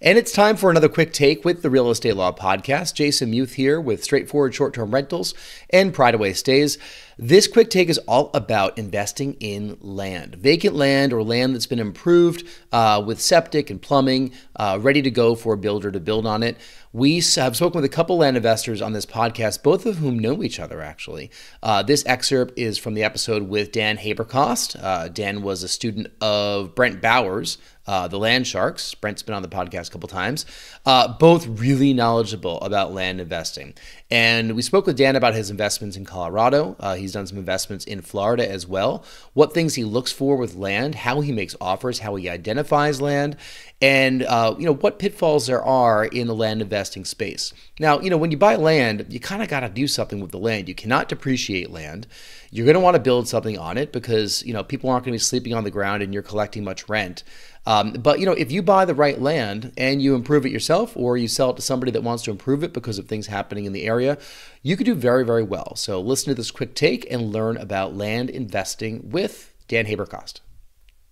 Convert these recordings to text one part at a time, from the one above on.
And it's time for another quick take with the Real Estate Law Podcast. Jason Muth here with straightforward short-term rentals and pride away stays. This quick take is all about investing in land, vacant land or land that's been improved with septic and plumbing, ready to go for a builder to build on it. We have spoken with a couple land investors on this podcast, both of whom know each other, actually. This excerpt is from the episode with Dan Haberkost. Dan was a student of Brent Bowers, the Land Sharks. Brent's been on the podcast a couple times. Both really knowledgeable about land investing. And we spoke with Dan about his investments in Colorado. He's done some investments in Florida as well. What things he looks for with land, how he makes offers, how he identifies land, and what pitfalls there are in the land investing space. Now, when you buy land, you kind of got to do something with the land. You cannot depreciate land. You're going to want to build something on it because people aren't going to be sleeping on the ground and you're collecting much rent. But if you buy the right land and you improve it yourself, or you sell it to somebody that wants to improve it because of things happening in the area, you could do very, very well. So listen to this quick take and learn about land investing with Dan Haberkost.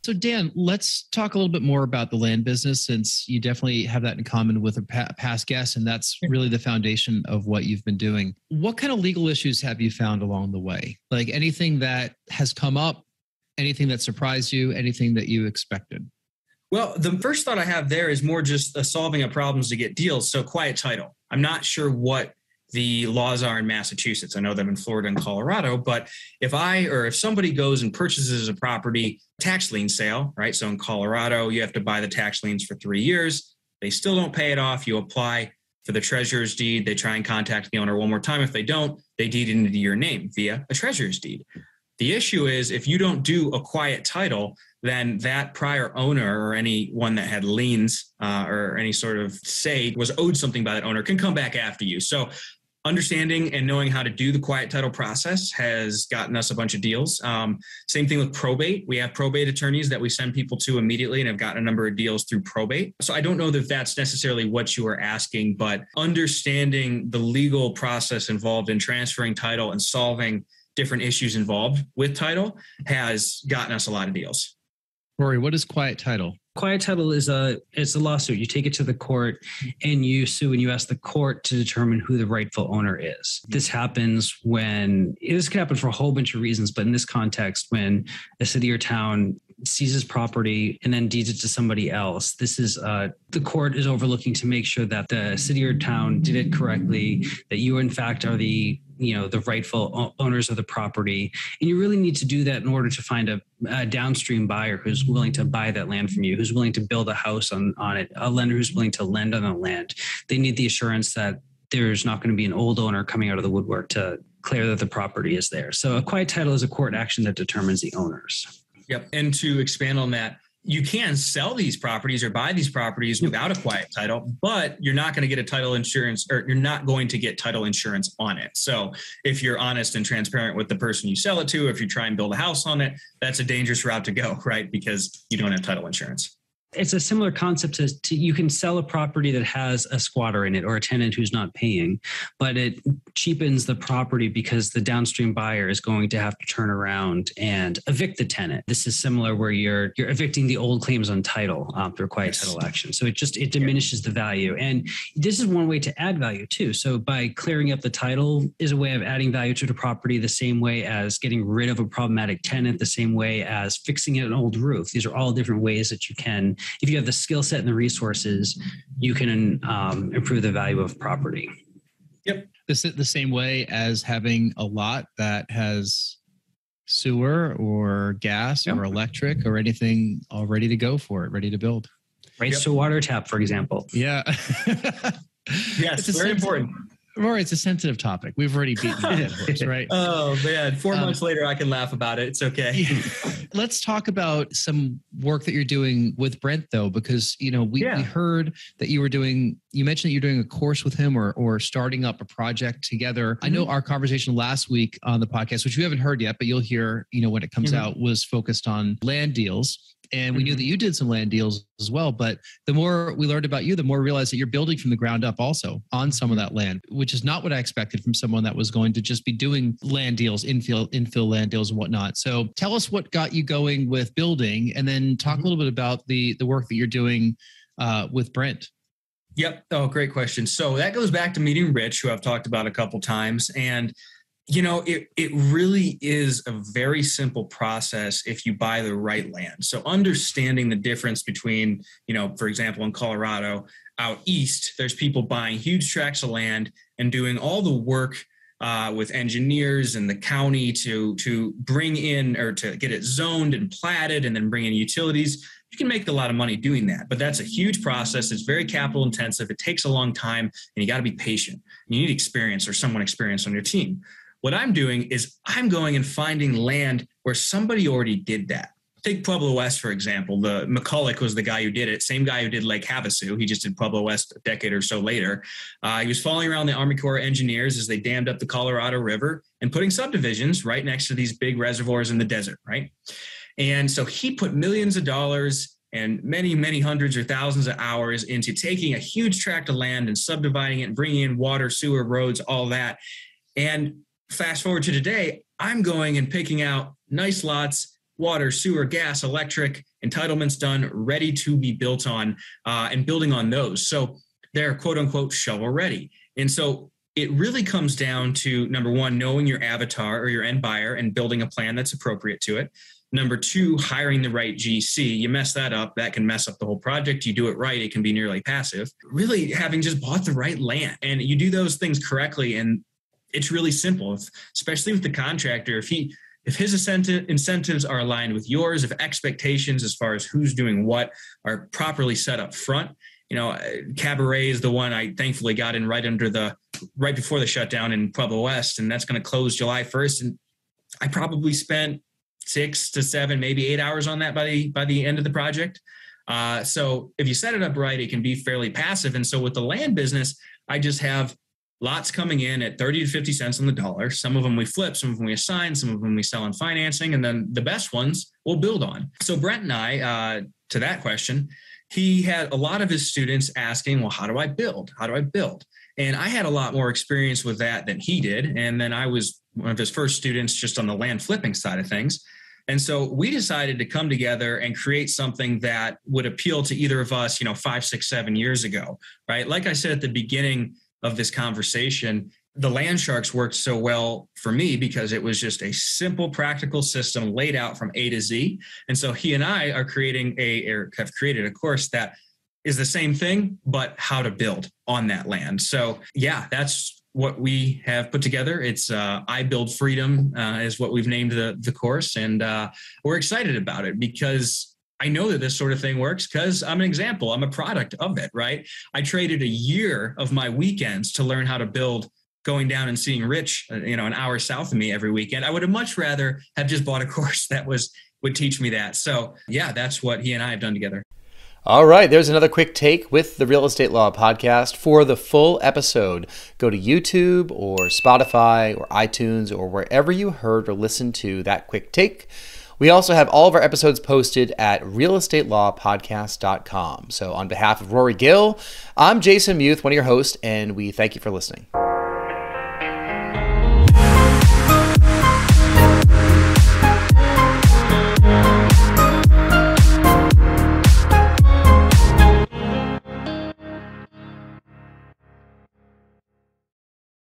So Dan, let's talk a little bit more about the land business, since you definitely have that in common with a past guest, and that's really the foundation of what you've been doing. What kind of legal issues have you found along the way? Like anything that has come up, anything that surprised you, anything that you expected? Well, the first thought I have there is more just solving problems to get deals. So quiet title. I'm not sure what the laws are in Massachusetts. I know them in Florida and Colorado, but if somebody goes and purchases a property, tax lien sale, right? So in Colorado, you have to buy the tax liens for 3 years. They still don't pay it off. You apply for the treasurer's deed. They try and contact the owner one more time. If they don't, they deed it into your name via a treasurer's deed. The issue is if you don't do a quiet title, then that prior owner or anyone that had liens or any sort of say was owed something by that owner can come back after you. So understanding and knowing how to do the quiet title process has gotten us a bunch of deals. Same thing with probate. We have probate attorneys that we send people to immediately and have gotten a number of deals through probate. So I don't know that that's necessarily what you are asking, but understanding the legal process involved in transferring title and solving different issues involved with title has gotten us a lot of deals. Rory, what is quiet title? Quiet title is a lawsuit. You take it to the court and you sue and you ask the court to determine who the rightful owner is. This happens this can happen for a whole bunch of reasons, but in this context, when a city or town seizes property and then deeds it to somebody else, this is the court is overlooking to make sure that the city or town did it correctly, that you in fact are the rightful owners of the property. And you really need to do that in order to find a downstream buyer who's willing to buy that land from you, who's willing to build a house on it, a lender who's willing to lend on the land. They need the assurance that there's not going to be an old owner coming out of the woodwork to declare that the property is there. So a quiet title is a court action that determines the owners. Yep. And to expand on that, you can sell these properties or buy these properties without a quiet title, but you're not going to get a title insurance, or you're not going to get title insurance on it. So if you're honest and transparent with the person you sell it to, if you try and build a house on it, that's a dangerous route to go, right? Because you don't have title insurance. It's a similar concept to you can sell a property that has a squatter in it or a tenant who's not paying, but it cheapens the property because the downstream buyer is going to have to turn around and evict the tenant. This is similar where you're evicting the old claims on title through a quiet title action. So it diminishes the value. And this is one way to add value too. So by clearing up the title is a way of adding value to the property, the same way as getting rid of a problematic tenant, the same way as fixing an old roof. These are all different ways that you can, if you have the skill set and the resources, you can improve the value of property. Yep. This is the same way as having a lot that has sewer or gas or electric or anything all ready to go for it, ready to build. Right. So water tap, for example. Yeah. Yes, it's very important. Rory, it's a sensitive topic. We've already beaten the dead horse, right? Oh, man. 4 months later, I can laugh about it. It's okay. Yeah. Let's talk about some work that you're doing with Brent, though, because, we heard that you mentioned that you're doing a course with him or starting up a project together. I know our conversation last week on the podcast, which you haven't heard yet, but you'll hear, when it comes out, was focused on land deals. And we knew that you did some land deals as well. But the more we learned about you, the more we realized that you're building from the ground up also on some of that land, which is not what I expected from someone that was going to just be doing land deals, infill land deals and whatnot. So tell us what got you going with building, and then talk a little bit about the work that you're doing with Brent? Yep. Oh, great question. So that goes back to meeting Rich, who I've talked about a couple times. And, it really is a very simple process if you buy the right land. So understanding the difference between, for example, in Colorado, out east, there's people buying huge tracts of land and doing all the work with engineers and the county to bring in or to get it zoned and platted and then bring in utilities. You can make a lot of money doing that, but that's a huge process. It's very capital intensive. It takes a long time and you got to be patient. You need experience or someone experienced on your team. What I'm doing is I'm going and finding land where somebody already did that. Take Pueblo West, for example. The McCulloch was the guy who did it. Same guy who did Lake Havasu. He just did Pueblo West a decade or so later. He was following around the Army Corps of Engineers as they dammed up the Colorado River and putting subdivisions right next to these big reservoirs in the desert, right? And so he put millions of dollars and many, many hundreds or thousands of hours into taking a huge tract of land and subdividing it and bringing in water, sewer, roads, all that. And fast forward to today, I'm going and picking out nice lots, water, sewer, gas, electric, entitlements done, ready to be built on, and building on those. So they're quote unquote shovel ready. And so it really comes down to, number one, knowing your avatar or your end buyer and building a plan that's appropriate to it. Number two, hiring the right GC. You mess that up, that can mess up the whole project. You do it right, it can be nearly passive. Really having just bought the right land, and you do those things correctly, and it's really simple, especially with the contractor. If his incentives are aligned with yours, if expectations as far as who's doing what are properly set up front, Cabaret is the one I thankfully got in right before the shutdown in Pueblo West, and that's going to close July 1st. And I probably spent 6 to 7, maybe 8 hours on that by the end of the project. So if you set it up right, it can be fairly passive. And so with the land business, I just have lots coming in at 30 to 50 cents on the dollar. Some of them we flip, some of them we assign, some of them we sell on financing, and then the best ones we'll build on. So Brent and I, to that question, he had a lot of his students asking, well, how do I build? How do I build? And I had a lot more experience with that than he did. And then I was one of his first students just on the land flipping side of things. And so we decided to come together and create something that would appeal to either of us, 5, 6, 7 years ago, right? Like I said at the beginning of this conversation, the land sharks worked so well for me because it was just a simple, practical system laid out from A to Z. And so he and I have created a course that is the same thing, but how to build on that land. So yeah, that's what we have put together. It's I Build Freedom is what we've named the course. And we're excited about it because I know that this sort of thing works because I'm an example. I'm a product of it, right? I traded a year of my weekends to learn how to build, going down and seeing Rich, an hour south of me every weekend. I would have much rather have just bought a course that would teach me that. So yeah, that's what he and I have done together. All right, there's another quick take with the Real Estate Law Podcast. For the full episode, go to YouTube or Spotify or iTunes or wherever you heard or listened to that quick take. We also have all of our episodes posted at realestatelawpodcast.com. So on behalf of Rory Gill, I'm Jason Muth, one of your hosts, and we thank you for listening.